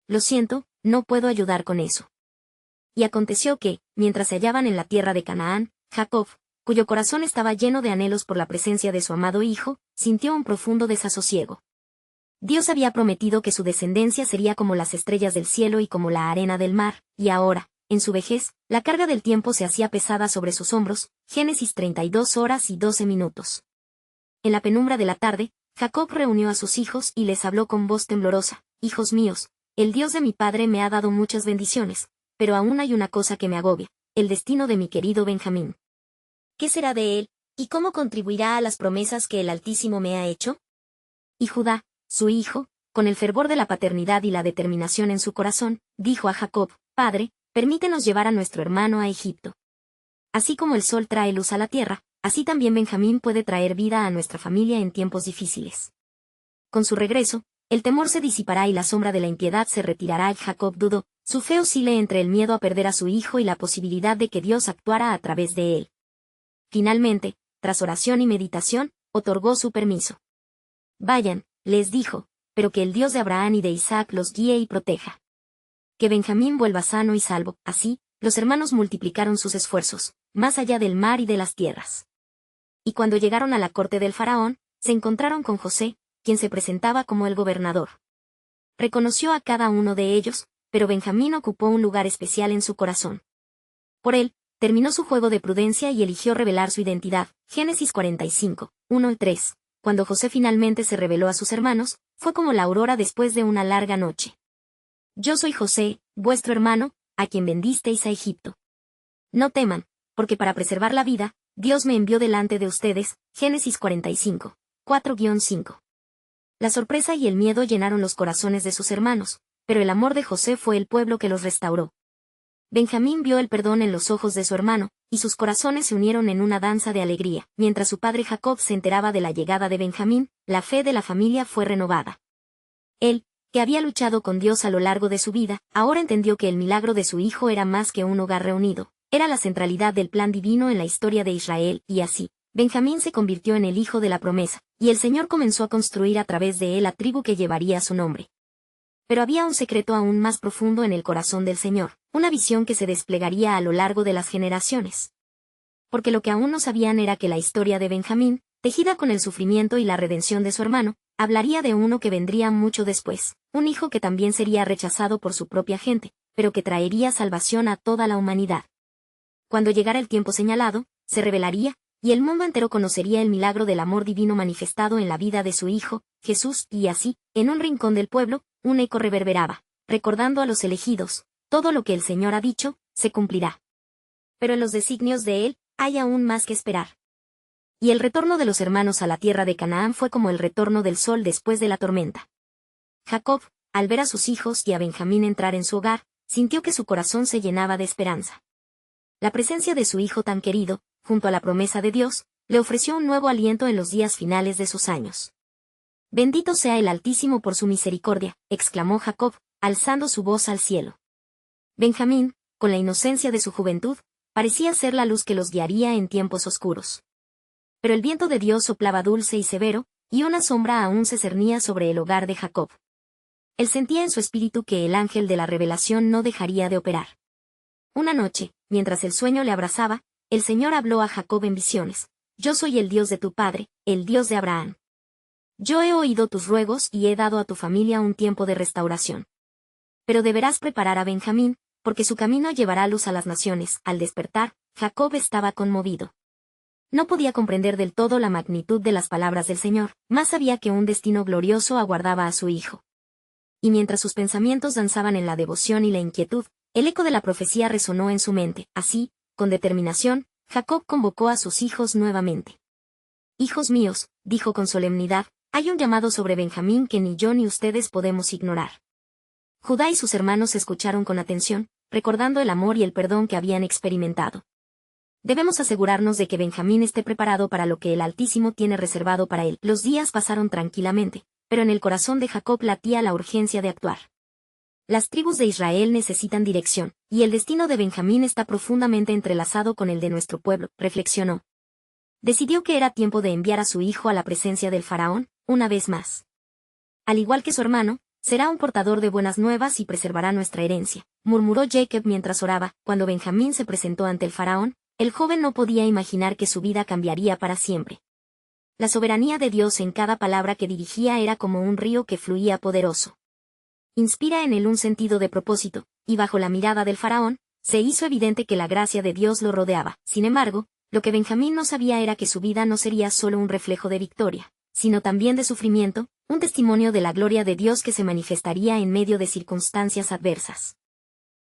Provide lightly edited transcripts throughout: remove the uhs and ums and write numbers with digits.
lo siento, no puedo ayudar con eso. Y aconteció que, mientras se hallaban en la tierra de Canaán, Jacob, cuyo corazón estaba lleno de anhelos por la presencia de su amado hijo, sintió un profundo desasosiego. Dios había prometido que su descendencia sería como las estrellas del cielo y como la arena del mar, y ahora, en su vejez, la carga del tiempo se hacía pesada sobre sus hombros. Génesis 32 horas y 12 minutos. En la penumbra de la tarde, Jacob reunió a sus hijos y les habló con voz temblorosa: «Hijos míos, el Dios de mi padre me ha dado muchas bendiciones, pero aún hay una cosa que me agobia, el destino de mi querido Benjamín. ¿Qué será de él, y cómo contribuirá a las promesas que el Altísimo me ha hecho?» Y Judá, su hijo, con el fervor de la paternidad y la determinación en su corazón, dijo a Jacob: «Padre, permítenos llevar a nuestro hermano a Egipto. Así como el sol trae luz a la tierra, así también Benjamín puede traer vida a nuestra familia en tiempos difíciles. Con su regreso, el temor se disipará y la sombra de la impiedad se retirará». Jacob dudó, su fe oscila entre el miedo a perder a su hijo y la posibilidad de que Dios actuara a través de él. Finalmente, tras oración y meditación, otorgó su permiso. «Vayan», les dijo, «pero que el Dios de Abraham y de Isaac los guíe y proteja. Que Benjamín vuelva sano y salvo». Así, los hermanos multiplicaron sus esfuerzos, más allá del mar y de las tierras. Y cuando llegaron a la corte del faraón, se encontraron con José, quien se presentaba como el gobernador. Reconoció a cada uno de ellos, pero Benjamín ocupó un lugar especial en su corazón. Por él, terminó su juego de prudencia y eligió revelar su identidad. Génesis 45, 1 y 3. Cuando José finalmente se reveló a sus hermanos, fue como la aurora después de una larga noche. «Yo soy José, vuestro hermano, a quien vendisteis a Egipto. No teman, porque para preservar la vida, Dios me envió delante de ustedes». Génesis 45, 4-5. La sorpresa y el miedo llenaron los corazones de sus hermanos, pero el amor de José fue el pueblo que los restauró. Benjamín vio el perdón en los ojos de su hermano, y sus corazones se unieron en una danza de alegría. Mientras su padre Jacob se enteraba de la llegada de Benjamín, la fe de la familia fue renovada. Él, que había luchado con Dios a lo largo de su vida, ahora entendió que el milagro de su hijo era más que un hogar reunido, era la centralidad del plan divino en la historia de Israel, y así, Benjamín se convirtió en el hijo de la promesa, y el Señor comenzó a construir a través de él la tribu que llevaría su nombre. Pero había un secreto aún más profundo en el corazón del Señor, una visión que se desplegaría a lo largo de las generaciones. Porque lo que aún no sabían era que la historia de Benjamín, tejida con el sufrimiento y la redención de su hermano, hablaría de uno que vendría mucho después, un hijo que también sería rechazado por su propia gente, pero que traería salvación a toda la humanidad. Cuando llegara el tiempo señalado, se revelaría, y el mundo entero conocería el milagro del amor divino manifestado en la vida de su Hijo, Jesús, y así, en un rincón del pueblo, un eco reverberaba, recordando a los elegidos: «Todo lo que el Señor ha dicho, se cumplirá». Pero en los designios de Él, hay aún más que esperar. Y el retorno de los hermanos a la tierra de Canaán fue como el retorno del sol después de la tormenta. Jacob, al ver a sus hijos y a Benjamín entrar en su hogar, sintió que su corazón se llenaba de esperanza. La presencia de su hijo tan querido, junto a la promesa de Dios, le ofreció un nuevo aliento en los días finales de sus años. «Bendito sea el Altísimo por su misericordia», exclamó Jacob, alzando su voz al cielo. Benjamín, con la inocencia de su juventud, parecía ser la luz que los guiaría en tiempos oscuros. Pero el viento de Dios soplaba dulce y severo, y una sombra aún se cernía sobre el hogar de Jacob. Él sentía en su espíritu que el ángel de la revelación no dejaría de operar. Una noche, mientras el sueño le abrazaba, el Señor habló a Jacob en visiones: «Yo soy el Dios de tu padre, el Dios de Abraham. Yo he oído tus ruegos y he dado a tu familia un tiempo de restauración. Pero deberás preparar a Benjamín, porque su camino llevará luz a las naciones». Al despertar, Jacob estaba conmovido. No podía comprender del todo la magnitud de las palabras del Señor, mas sabía que un destino glorioso aguardaba a su hijo. Y mientras sus pensamientos danzaban en la devoción y la inquietud, el eco de la profecía resonó en su mente. Así, con determinación, Jacob convocó a sus hijos nuevamente. «Hijos míos», dijo con solemnidad, «hay un llamado sobre Benjamín que ni yo ni ustedes podemos ignorar». Judá y sus hermanos escucharon con atención, recordando el amor y el perdón que habían experimentado. «Debemos asegurarnos de que Benjamín esté preparado para lo que el Altísimo tiene reservado para él». Los días pasaron tranquilamente, pero en el corazón de Jacob latía la urgencia de actuar. Las tribus de Israel necesitan dirección, y el destino de Benjamín está profundamente entrelazado con el de nuestro pueblo, reflexionó. Decidió que era tiempo de enviar a su hijo a la presencia del faraón, una vez más. Al igual que su hermano, será un portador de buenas nuevas y preservará nuestra herencia, murmuró Jacob mientras oraba. Cuando Benjamín se presentó ante el faraón, el joven no podía imaginar que su vida cambiaría para siempre. La soberanía de Dios en cada palabra que dirigía era como un río que fluía poderoso. Inspira en él un sentido de propósito, y bajo la mirada del faraón, se hizo evidente que la gracia de Dios lo rodeaba. Sin embargo, lo que Benjamín no sabía era que su vida no sería solo un reflejo de victoria, sino también de sufrimiento, un testimonio de la gloria de Dios que se manifestaría en medio de circunstancias adversas.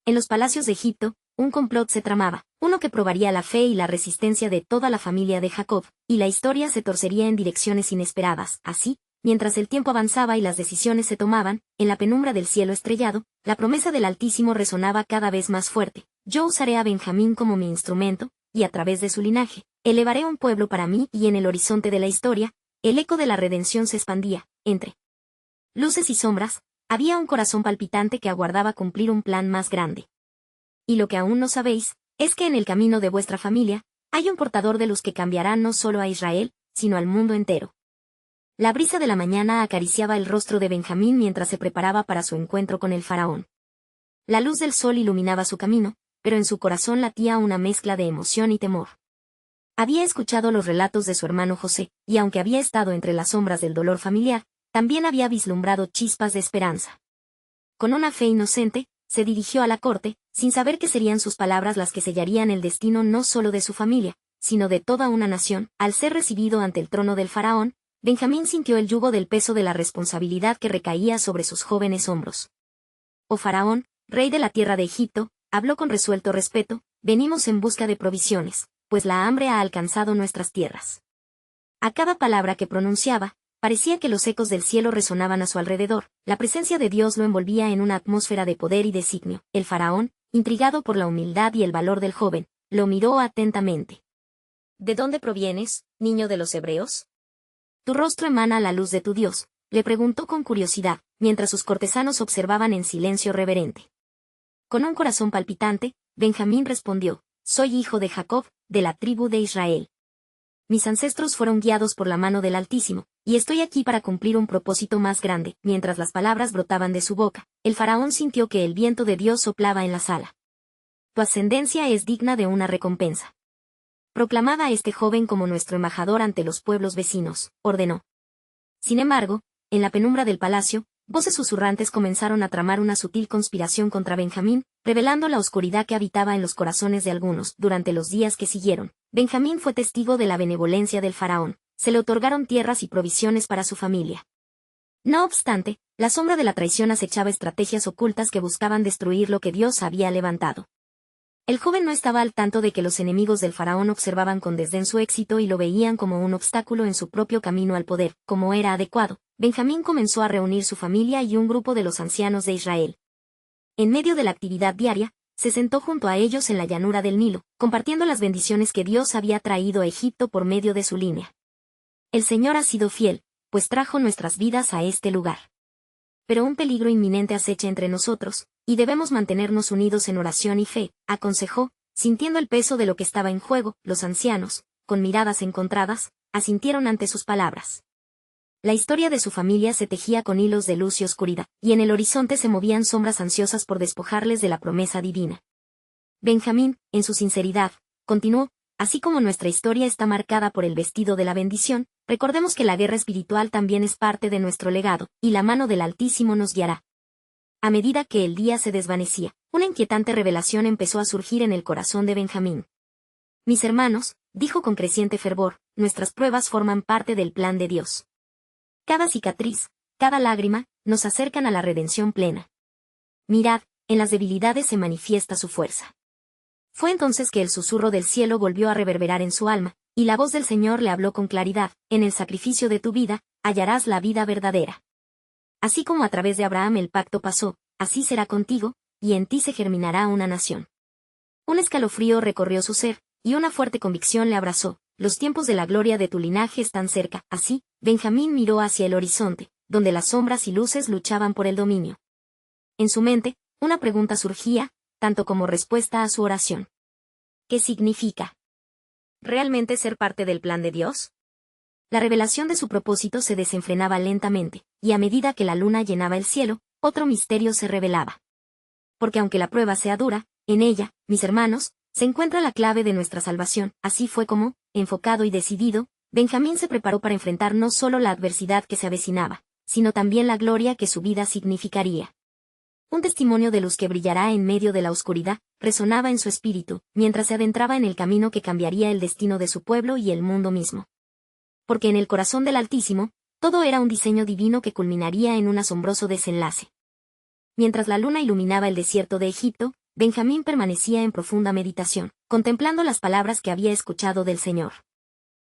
En los palacios de Egipto, un complot se tramaba, uno que probaría la fe y la resistencia de toda la familia de Jacob, y la historia se torcería en direcciones inesperadas. Así, mientras el tiempo avanzaba y las decisiones se tomaban, en la penumbra del cielo estrellado, la promesa del Altísimo resonaba cada vez más fuerte: yo usaré a Benjamín como mi instrumento, y a través de su linaje, elevaré un pueblo para mí. Y en el horizonte de la historia, el eco de la redención se expandía, entre luces y sombras, había un corazón palpitante que aguardaba cumplir un plan más grande. Y lo que aún no sabéis, es que en el camino de vuestra familia, hay un portador de luz que cambiará no solo a Israel, sino al mundo entero. La brisa de la mañana acariciaba el rostro de Benjamín mientras se preparaba para su encuentro con el faraón. La luz del sol iluminaba su camino, pero en su corazón latía una mezcla de emoción y temor. Había escuchado los relatos de su hermano José, y aunque había estado entre las sombras del dolor familiar, también había vislumbrado chispas de esperanza. Con una fe inocente, se dirigió a la corte, sin saber que serían sus palabras las que sellarían el destino no solo de su familia, sino de toda una nación. Al ser recibido ante el trono del faraón, Benjamín sintió el yugo del peso de la responsabilidad que recaía sobre sus jóvenes hombros. «Oh faraón, rey de la tierra de Egipto», habló con resuelto respeto, «venimos en busca de provisiones, pues la hambre ha alcanzado nuestras tierras». A cada palabra que pronunciaba, parecía que los ecos del cielo resonaban a su alrededor. La presencia de Dios lo envolvía en una atmósfera de poder y designio. El faraón, intrigado por la humildad y el valor del joven, lo miró atentamente. «¿De dónde provienes, niño de los hebreos? Tu rostro emana la luz de tu Dios», le preguntó con curiosidad, mientras sus cortesanos observaban en silencio reverente. Con un corazón palpitante, Benjamín respondió: «Soy hijo de Jacob, de la tribu de Israel. Mis ancestros fueron guiados por la mano del Altísimo, y estoy aquí para cumplir un propósito más grande». Mientras las palabras brotaban de su boca, el faraón sintió que el viento de Dios soplaba en la sala. «Tu ascendencia es digna de una recompensa. Proclamad a este joven como nuestro embajador ante los pueblos vecinos», ordenó. Sin embargo, en la penumbra del palacio, voces susurrantes comenzaron a tramar una sutil conspiración contra Benjamín, revelando la oscuridad que habitaba en los corazones de algunos. Durante los días que siguieron, Benjamín fue testigo de la benevolencia del faraón. Se le otorgaron tierras y provisiones para su familia. No obstante, la sombra de la traición acechaba estrategias ocultas que buscaban destruir lo que Dios había levantado. El joven no estaba al tanto de que los enemigos del faraón observaban con desdén su éxito y lo veían como un obstáculo en su propio camino al poder. Como era adecuado, Benjamín comenzó a reunir su familia y un grupo de los ancianos de Israel. En medio de la actividad diaria, se sentó junto a ellos en la llanura del Nilo, compartiendo las bendiciones que Dios había traído a Egipto por medio de su línea. «El Señor ha sido fiel, pues trajo nuestras vidas a este lugar. Pero un peligro inminente acecha entre nosotros, y debemos mantenernos unidos en oración y fe», aconsejó, sintiendo el peso de lo que estaba en juego. Los ancianos, con miradas encontradas, asintieron ante sus palabras. La historia de su familia se tejía con hilos de luz y oscuridad, y en el horizonte se movían sombras ansiosas por despojarles de la promesa divina. Benjamín, en su sinceridad, continuó: «Así como nuestra historia está marcada por el vestido de la bendición, recordemos que la guerra espiritual también es parte de nuestro legado, y la mano del Altísimo nos guiará». A medida que el día se desvanecía, una inquietante revelación empezó a surgir en el corazón de Benjamín. «Mis hermanos», dijo con creciente fervor, «nuestras pruebas forman parte del plan de Dios. Cada cicatriz, cada lágrima, nos acercan a la redención plena. Mirad, en las debilidades se manifiesta su fuerza». Fue entonces que el susurro del cielo volvió a reverberar en su alma, y la voz del Señor le habló con claridad: «En el sacrificio de tu vida, hallarás la vida verdadera. Así como a través de Abraham el pacto pasó, así será contigo, y en ti se germinará una nación». Un escalofrío recorrió su ser, y una fuerte convicción le abrazó: «Los tiempos de la gloria de tu linaje están cerca». Así, Benjamín miró hacia el horizonte, donde las sombras y luces luchaban por el dominio. En su mente, una pregunta surgía, tanto como respuesta a su oración. ¿Qué significa realmente ser parte del plan de Dios? La revelación de su propósito se desenfrenaba lentamente, y a medida que la luna llenaba el cielo, otro misterio se revelaba. Porque aunque la prueba sea dura, en ella, mis hermanos, se encuentra la clave de nuestra salvación. Así fue como, enfocado y decidido, Benjamín se preparó para enfrentar no solo la adversidad que se avecinaba, sino también la gloria que su vida significaría. Un testimonio de luz que brillará en medio de la oscuridad, resonaba en su espíritu, mientras se adentraba en el camino que cambiaría el destino de su pueblo y el mundo mismo. Porque en el corazón del Altísimo, todo era un diseño divino que culminaría en un asombroso desenlace. Mientras la luna iluminaba el desierto de Egipto, Benjamín permanecía en profunda meditación, contemplando las palabras que había escuchado del Señor.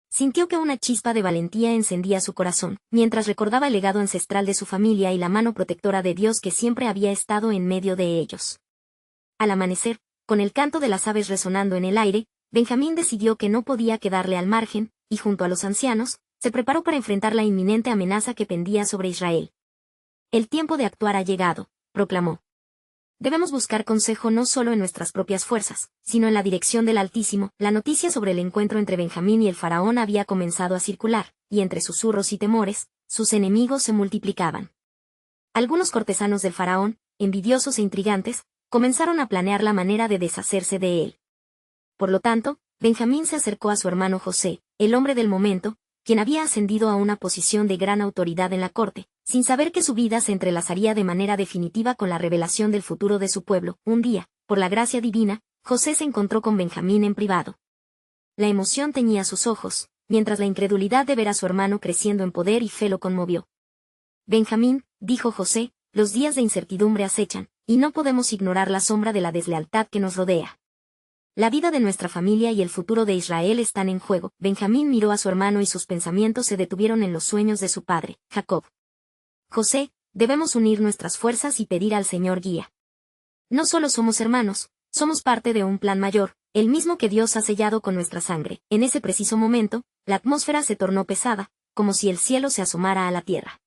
Sintió que una chispa de valentía encendía su corazón, mientras recordaba el legado ancestral de su familia y la mano protectora de Dios que siempre había estado en medio de ellos. Al amanecer, con el canto de las aves resonando en el aire, Benjamín decidió que no podía quedarle al margen, y junto a los ancianos, se preparó para enfrentar la inminente amenaza que pendía sobre Israel. El tiempo de actuar ha llegado, proclamó. Debemos buscar consejo no solo en nuestras propias fuerzas, sino en la dirección del Altísimo. La noticia sobre el encuentro entre Benjamín y el faraón había comenzado a circular, y entre susurros y temores, sus enemigos se multiplicaban. Algunos cortesanos del faraón, envidiosos e intrigantes, comenzaron a planear la manera de deshacerse de él. Por lo tanto, Benjamín se acercó a su hermano José, el hombre del momento, quien había ascendido a una posición de gran autoridad en la corte, sin saber que su vida se entrelazaría de manera definitiva con la revelación del futuro de su pueblo. Un día, por la gracia divina, José se encontró con Benjamín en privado. La emoción teñía sus ojos, mientras la incredulidad de ver a su hermano creciendo en poder y fe lo conmovió. Benjamín, dijo José, los días de incertidumbre acechan, y no podemos ignorar la sombra de la deslealtad que nos rodea. La vida de nuestra familia y el futuro de Israel están en juego. Benjamín miró a su hermano y sus pensamientos se detuvieron en los sueños de su padre, Jacob. José, debemos unir nuestras fuerzas y pedir al Señor guía. No solo somos hermanos, somos parte de un plan mayor, el mismo que Dios ha sellado con nuestra sangre. En ese preciso momento, la atmósfera se tornó pesada, como si el cielo se asomara a la tierra.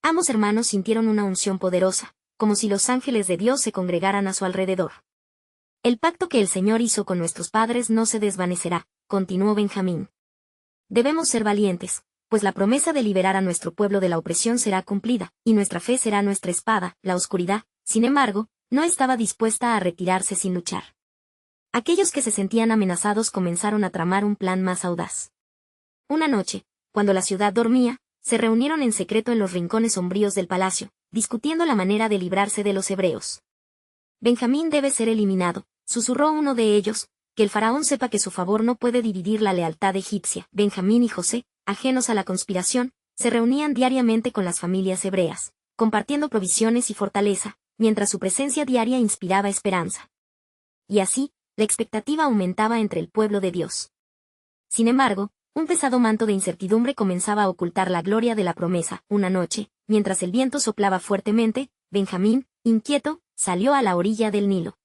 Ambos hermanos sintieron una unción poderosa, como si los ángeles de Dios se congregaran a su alrededor. El pacto que el Señor hizo con nuestros padres no se desvanecerá, continuó Benjamín. Debemos ser valientes, pues la promesa de liberar a nuestro pueblo de la opresión será cumplida, y nuestra fe será nuestra espada. La oscuridad, sin embargo, no estaba dispuesta a retirarse sin luchar. Aquellos que se sentían amenazados comenzaron a tramar un plan más audaz. Una noche, cuando la ciudad dormía, se reunieron en secreto en los rincones sombríos del palacio, discutiendo la manera de librarse de los hebreos. Benjamín debe ser eliminado, susurró uno de ellos, que el faraón sepa que su favor no puede dividir la lealtad egipcia. Benjamín y José, ajenos a la conspiración, se reunían diariamente con las familias hebreas, compartiendo provisiones y fortaleza, mientras su presencia diaria inspiraba esperanza. Y así, la expectativa aumentaba entre el pueblo de Dios. Sin embargo, un pesado manto de incertidumbre comenzaba a ocultar la gloria de la promesa. Una noche, mientras el viento soplaba fuertemente, Benjamín, inquieto, salió a la orilla del Nilo.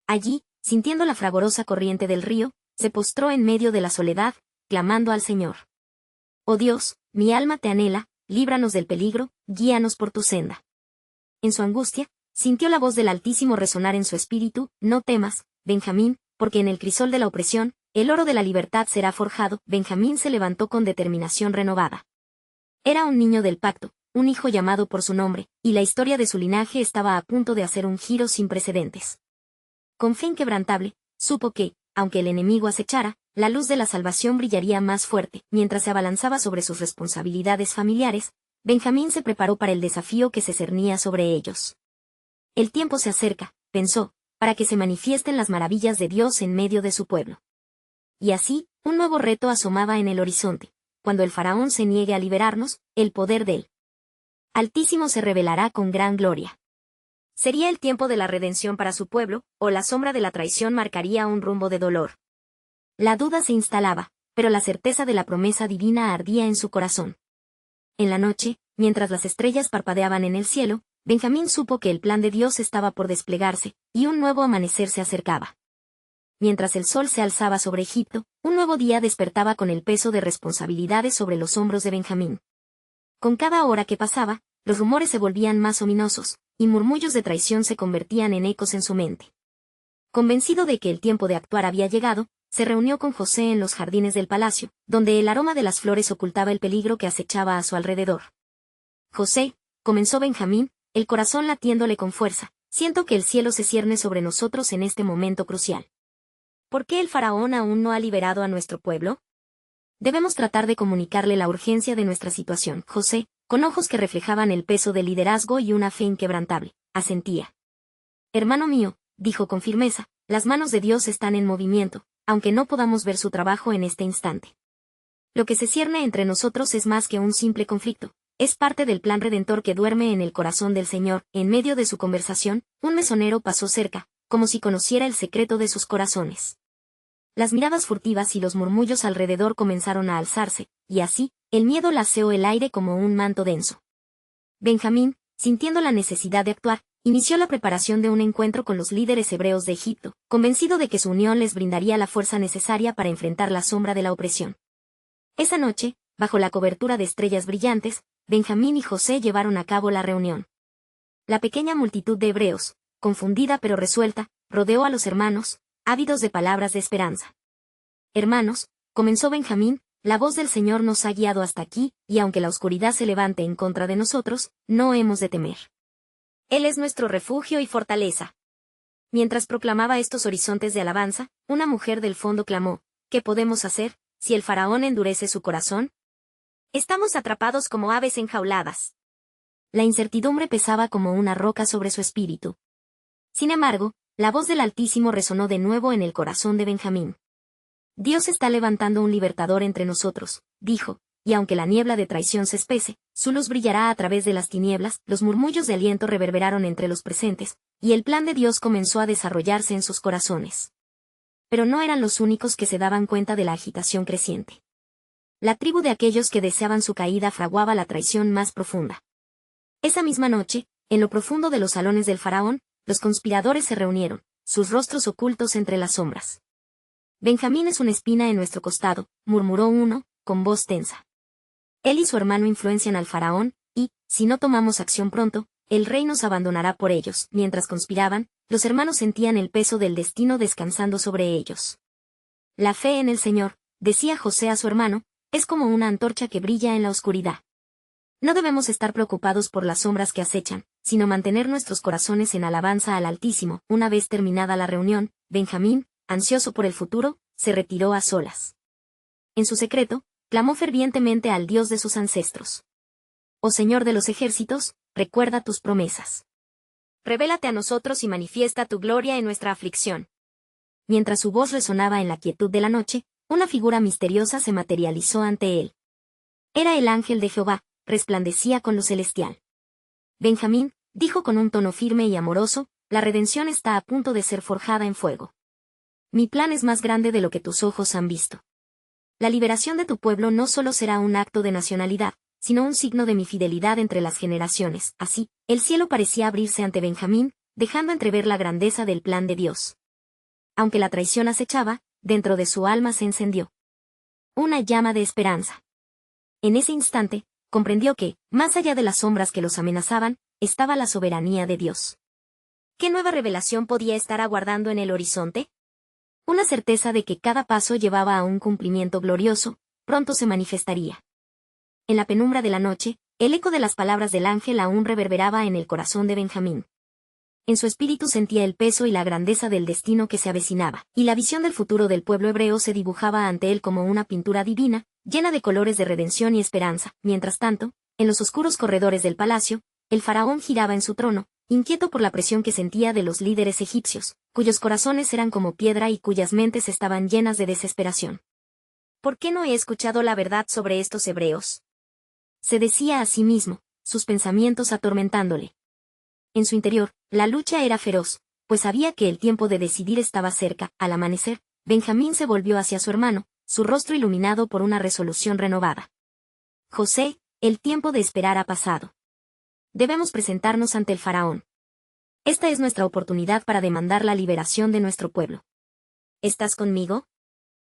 Allí, sintiendo la fragorosa corriente del río, se postró en medio de la soledad, clamando al Señor. Oh Dios, mi alma te anhela, líbranos del peligro, guíanos por tu senda. En su angustia, sintió la voz del Altísimo resonar en su espíritu: no temas, Benjamín, porque en el crisol de la opresión, el oro de la libertad será forjado. Benjamín se levantó con determinación renovada. Era un niño del pacto, un hijo llamado por su nombre, y la historia de su linaje estaba a punto de hacer un giro sin precedentes. Con fe inquebrantable, supo que, aunque el enemigo acechara, la luz de la salvación brillaría más fuerte. Mientras se abalanzaba sobre sus responsabilidades familiares, Benjamín se preparó para el desafío que se cernía sobre ellos. El tiempo se acerca, pensó, para que se manifiesten las maravillas de Dios en medio de su pueblo. Y así, un nuevo reto asomaba en el horizonte. Cuando el faraón se niegue a liberarnos, el poder del Altísimo se revelará con gran gloria. ¿Sería el tiempo de la redención para su pueblo, o la sombra de la traición marcaría un rumbo de dolor? La duda se instalaba, pero la certeza de la promesa divina ardía en su corazón. En la noche, mientras las estrellas parpadeaban en el cielo, Benjamín supo que el plan de Dios estaba por desplegarse, y un nuevo amanecer se acercaba. Mientras el sol se alzaba sobre Egipto, un nuevo día despertaba con el peso de responsabilidades sobre los hombros de Benjamín. Con cada hora que pasaba, los rumores se volvían más ominosos, y murmullos de traición se convertían en ecos en su mente. Convencido de que el tiempo de actuar había llegado, se reunió con José en los jardines del palacio, donde el aroma de las flores ocultaba el peligro que acechaba a su alrededor. José, comenzó Benjamín, el corazón latiéndole con fuerza, siento que el cielo se cierne sobre nosotros en este momento crucial. ¿Por qué el faraón aún no ha liberado a nuestro pueblo? Debemos tratar de comunicarle la urgencia de nuestra situación. José, con ojos que reflejaban el peso del liderazgo y una fe inquebrantable, asentía. Hermano mío, dijo con firmeza, las manos de Dios están en movimiento, aunque no podamos ver su trabajo en este instante. Lo que se cierne entre nosotros es más que un simple conflicto, es parte del plan redentor que duerme en el corazón del Señor. En medio de su conversación, un mesonero pasó cerca, como si conociera el secreto de sus corazones. Las miradas furtivas y los murmullos alrededor comenzaron a alzarse, y así, el miedo laceó el aire como un manto denso. Benjamín, sintiendo la necesidad de actuar, inició la preparación de un encuentro con los líderes hebreos de Egipto, convencido de que su unión les brindaría la fuerza necesaria para enfrentar la sombra de la opresión. Esa noche, bajo la cobertura de estrellas brillantes, Benjamín y José llevaron a cabo la reunión. La pequeña multitud de hebreos, confundida pero resuelta, rodeó a los hermanos, ávidos de palabras de esperanza. Hermanos, comenzó Benjamín, la voz del Señor nos ha guiado hasta aquí, y aunque la oscuridad se levante en contra de nosotros, no hemos de temer. Él es nuestro refugio y fortaleza. Mientras proclamaba estos horizontes de alabanza, una mujer del fondo clamó, ¿qué podemos hacer, si el faraón endurece su corazón? Estamos atrapados como aves enjauladas. La incertidumbre pesaba como una roca sobre su espíritu. Sin embargo, la voz del Altísimo resonó de nuevo en el corazón de Benjamín. Dios está levantando un libertador entre nosotros, dijo, y aunque la niebla de traición se espese, su luz brillará a través de las tinieblas. Los murmullos de aliento reverberaron entre los presentes, y el plan de Dios comenzó a desarrollarse en sus corazones. Pero no eran los únicos que se daban cuenta de la agitación creciente. La tribu de aquellos que deseaban su caída fraguaba la traición más profunda. Esa misma noche, en lo profundo de los salones del faraón, los conspiradores se reunieron, sus rostros ocultos entre las sombras. Benjamín es una espina en nuestro costado, murmuró uno, con voz tensa. Él y su hermano influencian al faraón, y, si no tomamos acción pronto, el rey nos abandonará por ellos. Mientras conspiraban, los hermanos sentían el peso del destino descansando sobre ellos. La fe en el Señor, decía José a su hermano, es como una antorcha que brilla en la oscuridad. No debemos estar preocupados por las sombras que acechan, sino mantener nuestros corazones en alabanza al Altísimo. Una vez terminada la reunión, Benjamín, ansioso por el futuro, se retiró a solas. En su secreto, clamó fervientemente al Dios de sus ancestros. Oh Señor de los ejércitos, recuerda tus promesas. Revélate a nosotros y manifiesta tu gloria en nuestra aflicción. Mientras su voz resonaba en la quietud de la noche, una figura misteriosa se materializó ante él. Era el ángel de Jehová, resplandecía con lo celestial. Benjamín, dijo con un tono firme y amoroso, la redención está a punto de ser forjada en fuego. Mi plan es más grande de lo que tus ojos han visto. La liberación de tu pueblo no solo será un acto de nacionalidad, sino un signo de mi fidelidad entre las generaciones. Así, el cielo parecía abrirse ante Benjamín, dejando entrever la grandeza del plan de Dios. Aunque la traición acechaba, dentro de su alma se encendió una llama de esperanza. En ese instante, comprendió que, más allá de las sombras que los amenazaban, estaba la soberanía de Dios. ¿Qué nueva revelación podía estar aguardando en el horizonte? Una certeza de que cada paso llevaba a un cumplimiento glorioso, pronto se manifestaría. En la penumbra de la noche, el eco de las palabras del ángel aún reverberaba en el corazón de Benjamín. En su espíritu sentía el peso y la grandeza del destino que se avecinaba, y la visión del futuro del pueblo hebreo se dibujaba ante él como una pintura divina, llena de colores de redención y esperanza. Mientras tanto, en los oscuros corredores del palacio, el faraón giraba en su trono, inquieto por la presión que sentía de los líderes egipcios, cuyos corazones eran como piedra y cuyas mentes estaban llenas de desesperación. ¿Por qué no he escuchado la verdad sobre estos hebreos? Se decía a sí mismo, sus pensamientos atormentándole. En su interior, la lucha era feroz, pues sabía que el tiempo de decidir estaba cerca. Al amanecer, Benjamín se volvió hacia su hermano, su rostro iluminado por una resolución renovada. José, el tiempo de esperar ha pasado. Debemos presentarnos ante el faraón. Esta es nuestra oportunidad para demandar la liberación de nuestro pueblo. ¿Estás conmigo?,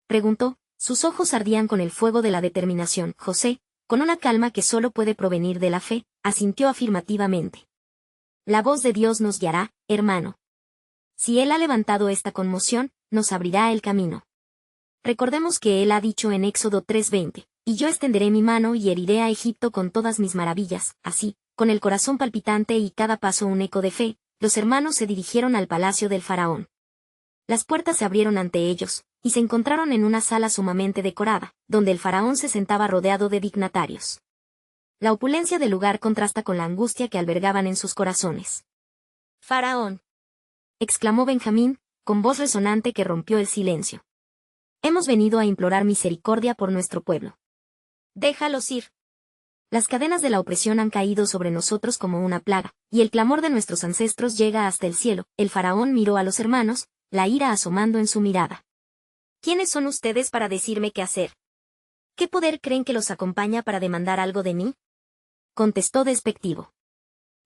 preguntó, sus ojos ardían con el fuego de la determinación. José, con una calma que solo puede provenir de la fe, asintió afirmativamente. La voz de Dios nos guiará, hermano. Si Él ha levantado esta conmoción, nos abrirá el camino. Recordemos que él ha dicho en Éxodo 3:20, y yo extenderé mi mano y heriré a Egipto con todas mis maravillas. Así, con el corazón palpitante y cada paso un eco de fe, los hermanos se dirigieron al palacio del faraón. Las puertas se abrieron ante ellos, y se encontraron en una sala sumamente decorada, donde el faraón se sentaba rodeado de dignatarios. La opulencia del lugar contrasta con la angustia que albergaban en sus corazones. «Faraón», exclamó Benjamín, con voz resonante que rompió el silencio. «Hemos venido a implorar misericordia por nuestro pueblo. Déjalos ir. Las cadenas de la opresión han caído sobre nosotros como una plaga, y el clamor de nuestros ancestros llega hasta el cielo». El faraón miró a los hermanos, la ira asomando en su mirada. «¿Quiénes son ustedes para decirme qué hacer? ¿Qué poder creen que los acompaña para demandar algo de mí?», contestó despectivo.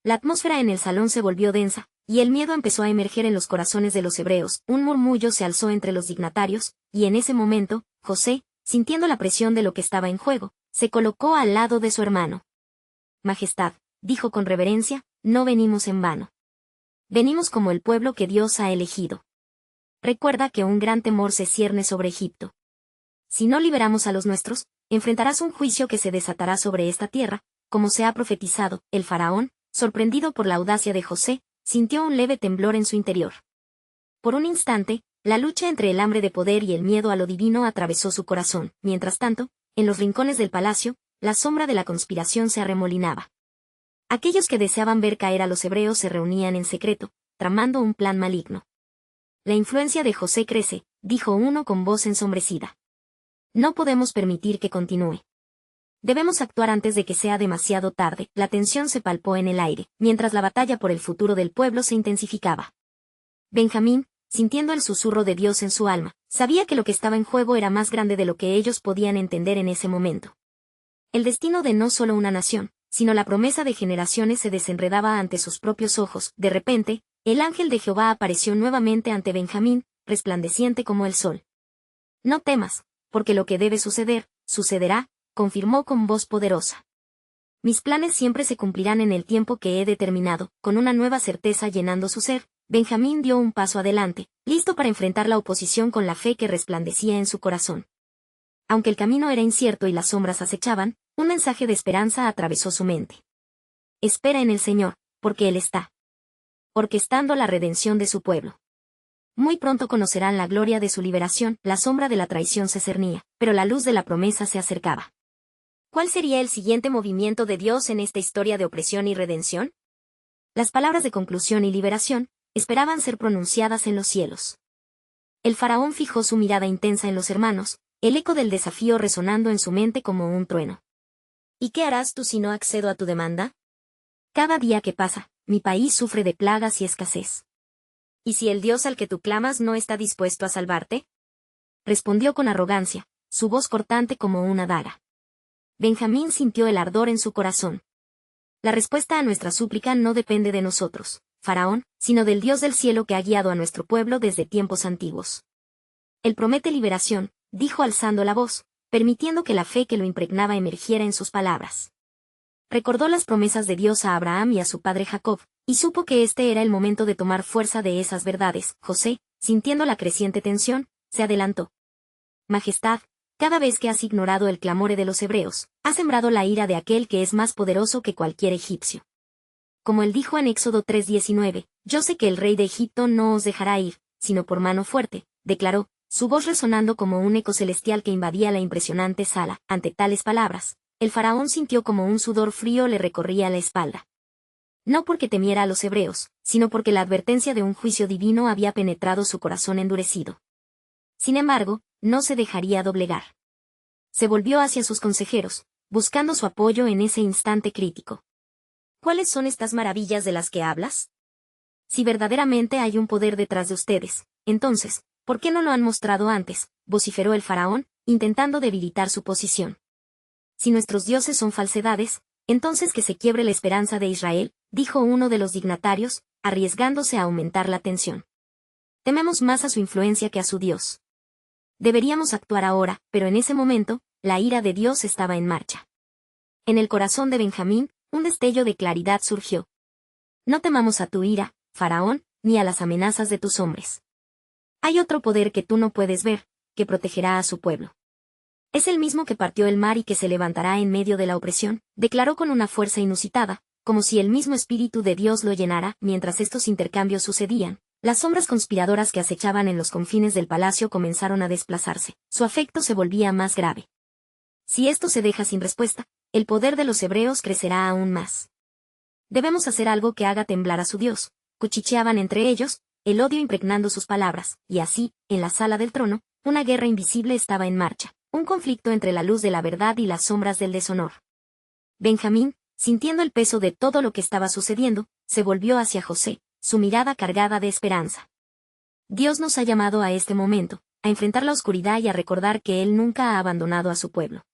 La atmósfera en el salón se volvió densa, y el miedo empezó a emerger en los corazones de los hebreos. Un murmullo se alzó entre los dignatarios, y en ese momento, José, sintiendo la presión de lo que estaba en juego, se colocó al lado de su hermano. «Majestad», dijo con reverencia, «no venimos en vano. Venimos como el pueblo que Dios ha elegido. Recuerda que un gran temor se cierne sobre Egipto. Si no liberamos a los nuestros, enfrentarás un juicio que se desatará sobre esta tierra, como se ha profetizado». El faraón, sorprendido por la audacia de José, sintió un leve temblor en su interior. Por un instante, la lucha entre el hambre de poder y el miedo a lo divino atravesó su corazón. Mientras tanto, en los rincones del palacio, la sombra de la conspiración se arremolinaba. Aquellos que deseaban ver caer a los hebreos se reunían en secreto, tramando un plan maligno. «La influencia de José crece», dijo uno con voz ensombrecida. «No podemos permitir que continúe. Debemos actuar antes de que sea demasiado tarde». La tensión se palpó en el aire, mientras la batalla por el futuro del pueblo se intensificaba. Benjamín, sintiendo el susurro de Dios en su alma, sabía que lo que estaba en juego era más grande de lo que ellos podían entender en ese momento. El destino de no solo una nación, sino la promesa de generaciones se desenredaba ante sus propios ojos. De repente, el ángel de Jehová apareció nuevamente ante Benjamín, resplandeciente como el sol. «No temas, porque lo que debe suceder, sucederá», confirmó con voz poderosa. «Mis planes siempre se cumplirán en el tiempo que he determinado». Con una nueva certeza llenando su ser, Benjamín dio un paso adelante, listo para enfrentar la oposición con la fe que resplandecía en su corazón. Aunque el camino era incierto y las sombras acechaban, un mensaje de esperanza atravesó su mente. «Espera en el Señor, porque Él está orquestando la redención de su pueblo. Muy pronto conocerán la gloria de su liberación». La sombra de la traición se cernía, pero la luz de la promesa se acercaba. ¿Cuál sería el siguiente movimiento de Dios en esta historia de opresión y redención? Las palabras de conclusión y liberación esperaban ser pronunciadas en los cielos. El faraón fijó su mirada intensa en los hermanos, el eco del desafío resonando en su mente como un trueno. «¿Y qué harás tú si no accedo a tu demanda? Cada día que pasa, mi país sufre de plagas y escasez. ¿Y si el Dios al que tú clamas no está dispuesto a salvarte?», respondió con arrogancia, su voz cortante como una daga. Benjamín sintió el ardor en su corazón. «La respuesta a nuestra súplica no depende de nosotros, Faraón, sino del Dios del cielo que ha guiado a nuestro pueblo desde tiempos antiguos. Él promete liberación», dijo alzando la voz, permitiendo que la fe que lo impregnaba emergiera en sus palabras. Recordó las promesas de Dios a Abraham y a su padre Jacob, y supo que este era el momento de tomar fuerza de esas verdades. José, sintiendo la creciente tensión, se adelantó. «Majestad, cada vez que has ignorado el clamor de los hebreos, has sembrado la ira de aquel que es más poderoso que cualquier egipcio. Como él dijo en Éxodo 3:19, yo sé que el rey de Egipto no os dejará ir, sino por mano fuerte», declaró, su voz resonando como un eco celestial que invadía la impresionante sala. Ante tales palabras, el faraón sintió como un sudor frío le recorría la espalda. No porque temiera a los hebreos, sino porque la advertencia de un juicio divino había penetrado su corazón endurecido. Sin embargo, no se dejaría doblegar. Se volvió hacia sus consejeros, buscando su apoyo en ese instante crítico. «¿Cuáles son estas maravillas de las que hablas? Si verdaderamente hay un poder detrás de ustedes, entonces, ¿por qué no lo han mostrado antes?», vociferó el faraón, intentando debilitar su posición. «Si nuestros dioses son falsedades, entonces que se quiebre la esperanza de Israel», dijo uno de los dignatarios, arriesgándose a aumentar la tensión. «Tememos más a su influencia que a su Dios. Deberíamos actuar ahora», pero en ese momento, la ira de Dios estaba en marcha. En el corazón de Benjamín, un destello de claridad surgió. «No temamos a tu ira, Faraón, ni a las amenazas de tus hombres. Hay otro poder que tú no puedes ver, que protegerá a su pueblo. Es el mismo que partió el mar y que se levantará en medio de la opresión, declaró con una fuerza inusitada, como si el mismo Espíritu de Dios lo llenara. Mientras estos intercambios sucedían, las sombras conspiradoras que acechaban en los confines del palacio comenzaron a desplazarse. Su afecto se volvía más grave. Si esto se deja sin respuesta, el poder de los hebreos crecerá aún más. Debemos hacer algo que haga temblar a su Dios. Cuchicheaban entre ellos, el odio impregnando sus palabras, y así, en la sala del trono, una guerra invisible estaba en marcha, un conflicto entre la luz de la verdad y las sombras del deshonor. Benjamín, sintiendo el peso de todo lo que estaba sucediendo, se volvió hacia José, su mirada cargada de esperanza. Dios nos ha llamado a este momento, a enfrentar la oscuridad y a recordar que Él nunca ha abandonado a su pueblo.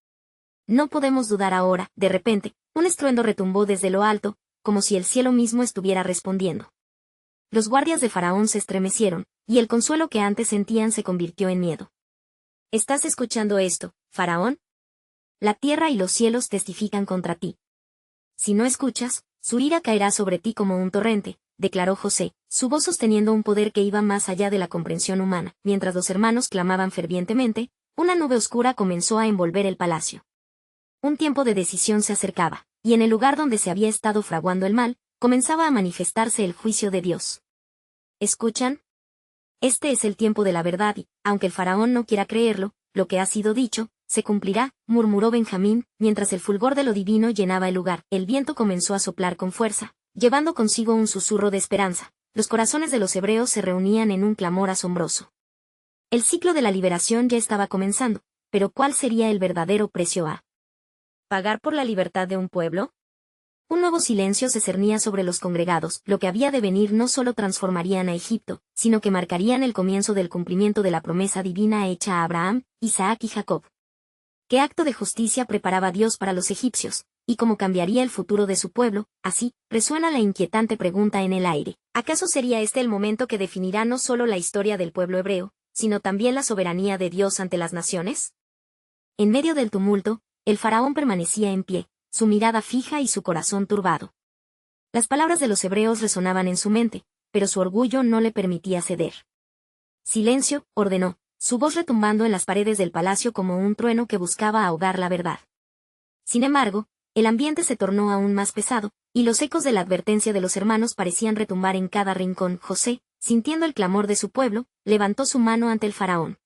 No podemos dudar ahora. De repente, un estruendo retumbó desde lo alto, como si el cielo mismo estuviera respondiendo. Los guardias de Faraón se estremecieron, y el consuelo que antes sentían se convirtió en miedo. ¿Estás escuchando esto, Faraón? La tierra y los cielos testifican contra ti. Si no escuchas, su ira caerá sobre ti como un torrente, declaró José, su voz sosteniendo un poder que iba más allá de la comprensión humana. Mientras los hermanos clamaban fervientemente, una nube oscura comenzó a envolver el palacio. Un tiempo de decisión se acercaba, y en el lugar donde se había estado fraguando el mal, comenzaba a manifestarse el juicio de Dios. ¿Escuchan? Este es el tiempo de la verdad y, aunque el faraón no quiera creerlo, lo que ha sido dicho, se cumplirá, murmuró Benjamín, mientras el fulgor de lo divino llenaba el lugar. El viento comenzó a soplar con fuerza, llevando consigo un susurro de esperanza. Los corazones de los hebreos se reunían en un clamor asombroso. El ciclo de la liberación ya estaba comenzando, pero ¿cuál sería el verdadero precio a pagar por la libertad de un pueblo? Un nuevo silencio se cernía sobre los congregados. Lo que había de venir no solo transformarían a Egipto, sino que marcarían el comienzo del cumplimiento de la promesa divina hecha a Abraham, Isaac y Jacob. ¿Qué acto de justicia preparaba Dios para los egipcios, y cómo cambiaría el futuro de su pueblo? Así, resuena la inquietante pregunta en el aire. ¿Acaso sería este el momento que definirá no solo la historia del pueblo hebreo, sino también la soberanía de Dios ante las naciones? En medio del tumulto, el faraón permanecía en pie, su mirada fija y su corazón turbado. Las palabras de los hebreos resonaban en su mente, pero su orgullo no le permitía ceder. Silencio, ordenó, su voz retumbando en las paredes del palacio como un trueno que buscaba ahogar la verdad. Sin embargo, el ambiente se tornó aún más pesado, y los ecos de la advertencia de los hermanos parecían retumbar en cada rincón. José, sintiendo el clamor de su pueblo, levantó su mano ante el faraón.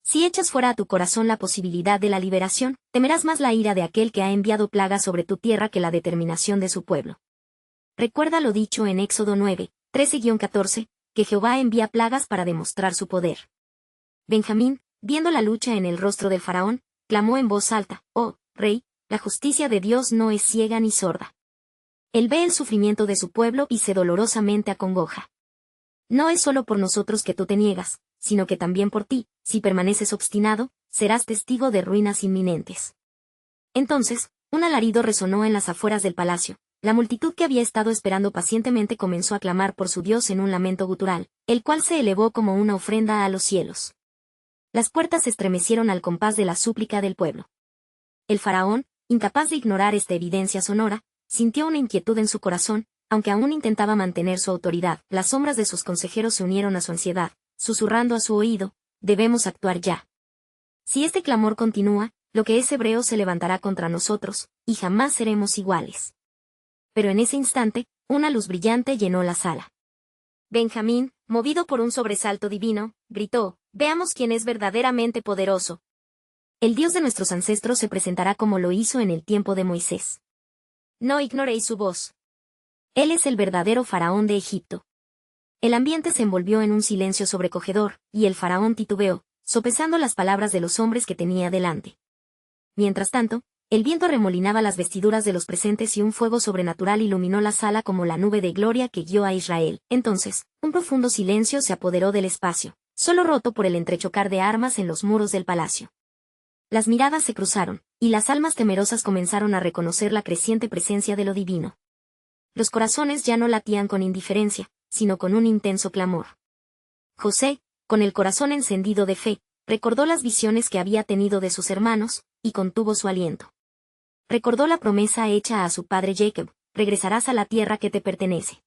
Si echas fuera a tu corazón la posibilidad de la liberación, temerás más la ira de aquel que ha enviado plagas sobre tu tierra que la determinación de su pueblo. Recuerda lo dicho en Éxodo 9, 13-14, que Jehová envía plagas para demostrar su poder. Benjamín, viendo la lucha en el rostro del faraón, clamó en voz alta: «Oh, rey, la justicia de Dios no es ciega ni sorda. Él ve el sufrimiento de su pueblo y se dolorosamente acongoja. No es solo por nosotros que tú te niegas, sino que también por ti, si permaneces obstinado, serás testigo de ruinas inminentes». Entonces, un alarido resonó en las afueras del palacio. La multitud que había estado esperando pacientemente comenzó a clamar por su Dios en un lamento gutural, el cual se elevó como una ofrenda a los cielos. Las puertas se estremecieron al compás de la súplica del pueblo. El faraón, incapaz de ignorar esta evidencia sonora, sintió una inquietud en su corazón, aunque aún intentaba mantener su autoridad. Las sombras de sus consejeros se unieron a su ansiedad, susurrando a su oído: «Debemos actuar ya. Si este clamor continúa, lo que es hebreo se levantará contra nosotros, y jamás seremos iguales». Pero en ese instante, una luz brillante llenó la sala. Benjamín, movido por un sobresalto divino, gritó: «Veamos quién es verdaderamente poderoso. El Dios de nuestros ancestros se presentará como lo hizo en el tiempo de Moisés. No ignoréis su voz. Él es el verdadero faraón de Egipto». El ambiente se envolvió en un silencio sobrecogedor, y el faraón titubeó, sopesando las palabras de los hombres que tenía delante. Mientras tanto, el viento remolinaba las vestiduras de los presentes y un fuego sobrenatural iluminó la sala como la nube de gloria que guió a Israel. Entonces, un profundo silencio se apoderó del espacio, solo roto por el entrechocar de armas en los muros del palacio. Las miradas se cruzaron, y las almas temerosas comenzaron a reconocer la creciente presencia de lo divino. Los corazones ya no latían con indiferencia, sino con un intenso clamor. José, con el corazón encendido de fe, recordó las visiones que había tenido de sus hermanos, y contuvo su aliento. Recordó la promesa hecha a su padre Jacob: «Regresarás a la tierra que te pertenece».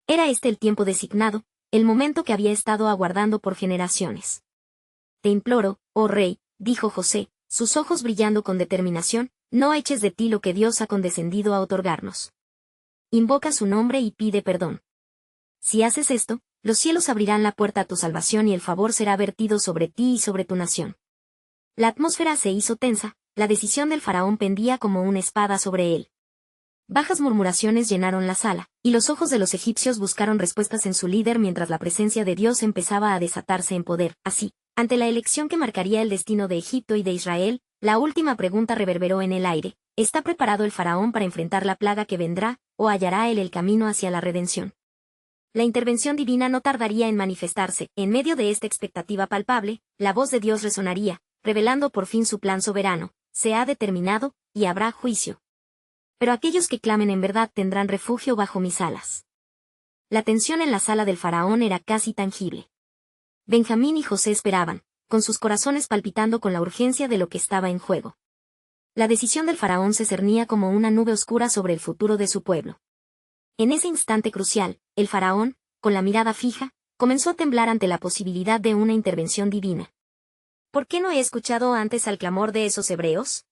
Era este el tiempo designado, el momento que había estado aguardando por generaciones. Te imploro, oh rey, dijo José, sus ojos brillando con determinación, no eches de ti lo que Dios ha condescendido a otorgarnos. Invoca su nombre y pide perdón. Si haces esto, los cielos abrirán la puerta a tu salvación y el favor será vertido sobre ti y sobre tu nación. La atmósfera se hizo tensa, la decisión del faraón pendía como una espada sobre él. Bajas murmuraciones llenaron la sala, y los ojos de los egipcios buscaron respuestas en su líder mientras la presencia de Dios empezaba a desatarse en poder. Así, ante la elección que marcaría el destino de Egipto y de Israel, la última pregunta reverberó en el aire: ¿está preparado el faraón para enfrentar la plaga que vendrá, o hallará él el camino hacia la redención? La intervención divina no tardaría en manifestarse. En medio de esta expectativa palpable, la voz de Dios resonaría, revelando por fin su plan soberano: se ha determinado, y habrá juicio. Pero aquellos que clamen en verdad tendrán refugio bajo mis alas. La tensión en la sala del faraón era casi tangible. Benjamín y José esperaban, con sus corazones palpitando con la urgencia de lo que estaba en juego. La decisión del faraón se cernía como una nube oscura sobre el futuro de su pueblo. En ese instante crucial, el faraón, con la mirada fija, comenzó a temblar ante la posibilidad de una intervención divina. ¿Por qué no he escuchado antes al clamor de esos hebreos?,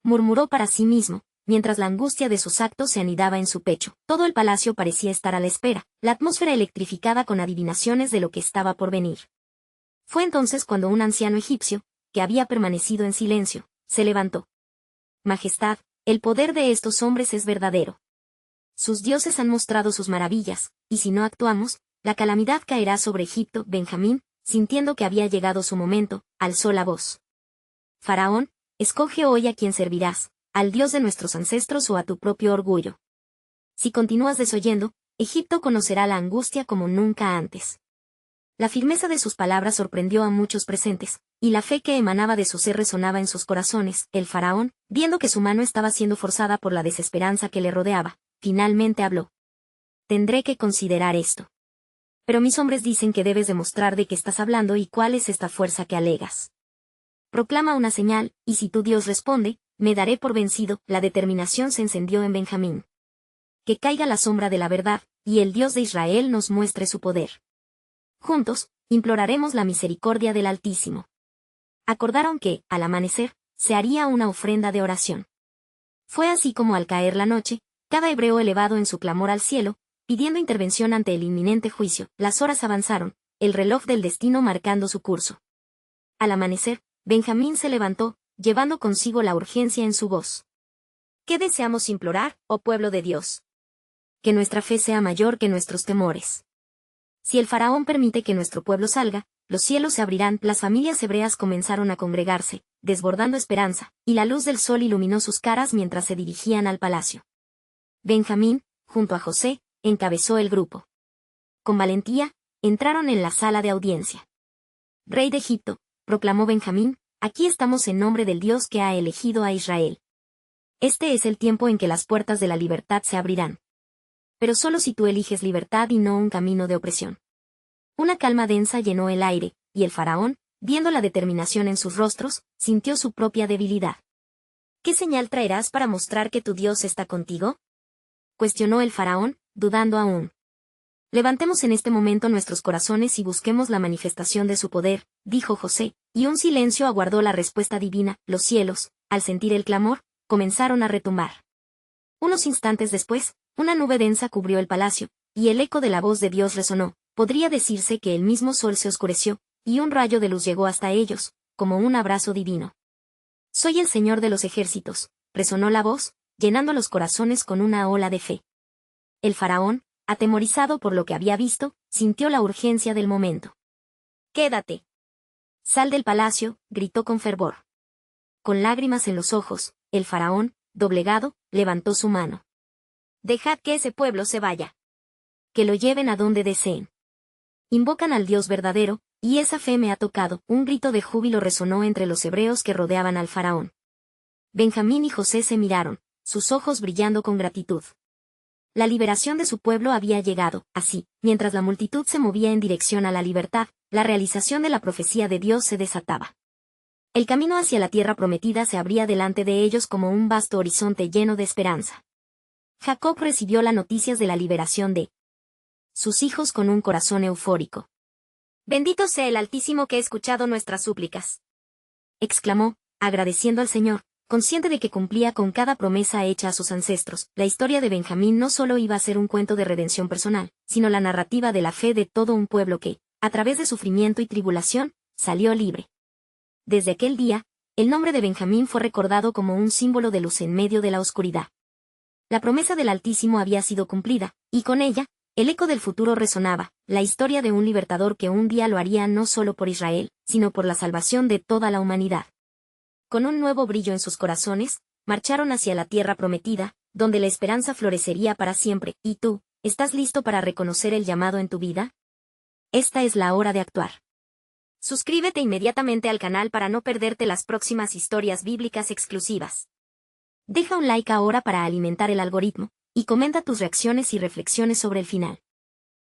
murmuró para sí mismo, mientras la angustia de sus actos se anidaba en su pecho. Todo el palacio parecía estar a la espera, la atmósfera electrificada con adivinaciones de lo que estaba por venir. Fue entonces cuando un anciano egipcio, que había permanecido en silencio, se levantó. Majestad, el poder de estos hombres es verdadero. Sus dioses han mostrado sus maravillas, y si no actuamos, la calamidad caerá sobre Egipto. Benjamín, sintiendo que había llegado su momento, alzó la voz. Faraón, escoge hoy a quien servirás, al Dios de nuestros ancestros o a tu propio orgullo. Si continúas desoyendo, Egipto conocerá la angustia como nunca antes. La firmeza de sus palabras sorprendió a muchos presentes, y la fe que emanaba de su ser resonaba en sus corazones. El faraón, viendo que su mano estaba siendo forzada por la desesperanza que le rodeaba, finalmente habló. Tendré que considerar esto. Pero mis hombres dicen que debes demostrar de qué estás hablando y cuál es esta fuerza que alegas. Proclama una señal, y si tu Dios responde, me daré por vencido. La determinación se encendió en Benjamín. Que caiga la sombra de la verdad, y el Dios de Israel nos muestre su poder. Juntos, imploraremos la misericordia del Altísimo. Acordaron que, al amanecer, se haría una ofrenda de oración. Fue así como al caer la noche, cada hebreo elevado en su clamor al cielo, pidiendo intervención ante el inminente juicio. Las horas avanzaron, el reloj del destino marcando su curso. Al amanecer, Benjamín se levantó, llevando consigo la urgencia en su voz. ¿Qué deseamos implorar, oh pueblo de Dios? Que nuestra fe sea mayor que nuestros temores. Si el faraón permite que nuestro pueblo salga, los cielos se abrirán. Las familias hebreas comenzaron a congregarse, desbordando esperanza, y la luz del sol iluminó sus caras mientras se dirigían al palacio. Benjamín, junto a José, encabezó el grupo. Con valentía, entraron en la sala de audiencia. Rey de Egipto, proclamó Benjamín, aquí estamos en nombre del Dios que ha elegido a Israel. Este es el tiempo en que las puertas de la libertad se abrirán. Pero solo si tú eliges libertad y no un camino de opresión. Una calma densa llenó el aire, y el faraón, viendo la determinación en sus rostros, sintió su propia debilidad. ¿Qué señal traerás para mostrar que tu Dios está contigo?, cuestionó el faraón, dudando aún. Levantemos en este momento nuestros corazones y busquemos la manifestación de su poder, dijo José, y un silencio aguardó la respuesta divina. Los cielos, al sentir el clamor, comenzaron a retumbar. Unos instantes después, una nube densa cubrió el palacio, y el eco de la voz de Dios resonó. Podría decirse que el mismo sol se oscureció, y un rayo de luz llegó hasta ellos, como un abrazo divino. Soy el Señor de los ejércitos, resonó la voz, llenando los corazones con una ola de fe. El faraón, atemorizado por lo que había visto, sintió la urgencia del momento. «¡Quédate! Sal del palacio», gritó con fervor. Con lágrimas en los ojos, el faraón, doblegado, levantó su mano. «Dejad que ese pueblo se vaya. Que lo lleven a donde deseen. Invocan al Dios verdadero, y esa fe me ha tocado». Un grito de júbilo resonó entre los hebreos que rodeaban al faraón. Benjamín y José se miraron, sus ojos brillando con gratitud. La liberación de su pueblo había llegado. Así, mientras la multitud se movía en dirección a la libertad, la realización de la profecía de Dios se desataba. El camino hacia la tierra prometida se abría delante de ellos como un vasto horizonte lleno de esperanza. Jacob recibió las noticias de la liberación de sus hijos con un corazón eufórico. Bendito sea el Altísimo que ha escuchado nuestras súplicas. Exclamó, agradeciendo al Señor, consciente de que cumplía con cada promesa hecha a sus ancestros. La historia de Benjamín no solo iba a ser un cuento de redención personal, sino la narrativa de la fe de todo un pueblo que, a través de sufrimiento y tribulación, salió libre. Desde aquel día, el nombre de Benjamín fue recordado como un símbolo de luz en medio de la oscuridad. La promesa del Altísimo había sido cumplida, y con ella, el eco del futuro resonaba, la historia de un libertador que un día lo haría no solo por Israel, sino por la salvación de toda la humanidad. Con un nuevo brillo en sus corazones, marcharon hacia la tierra prometida, donde la esperanza florecería para siempre. ¿Y tú, estás listo para reconocer el llamado en tu vida? Esta es la hora de actuar. Suscríbete inmediatamente al canal para no perderte las próximas historias bíblicas exclusivas. Deja un like ahora para alimentar el algoritmo, y comenta tus reacciones y reflexiones sobre el final.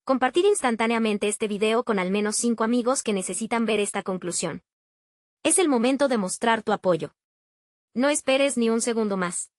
Compartir instantáneamente este video con al menos 5 amigos que necesitan ver esta conclusión. Es el momento de mostrar tu apoyo. No esperes ni un segundo más.